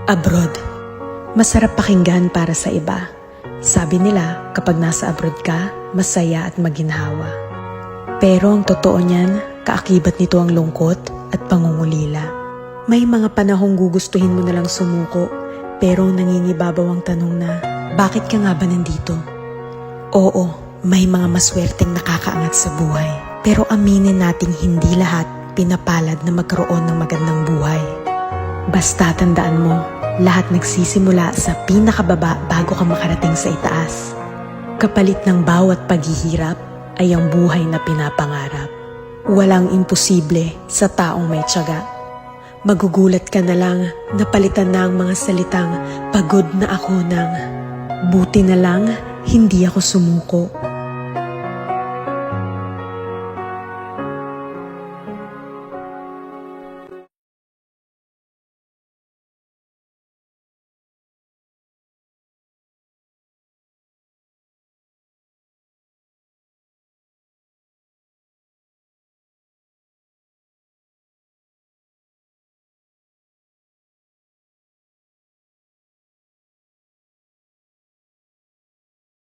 Abroad. Masarap pakinggan para sa iba. Sabi nila, kapag nasa abroad ka, masaya at maginhawa. Pero ang totoo niyan, kaakibat nito ang lungkot at pangungulila. May mga panahong gugustuhin mo nalang sumuko, pero nangingibabaw ang tanong na, bakit ka nga ba nandito? Oo, may mga maswerteng nakakaangat sa buhay. Pero aminin nating hindi lahat pinapalad na magkaroon ng magandang buhay. Basta tandaan mo, lahat nagsisimula sa pinakababa bago ka makarating sa itaas. Kapalit ng bawat paghihirap ay ang buhay na pinapangarap. Walang imposible sa taong may tiyaga. Magugulat ka na lang na palitan na ang mga salitang pagod na ako ng buti na lang hindi ako sumuko.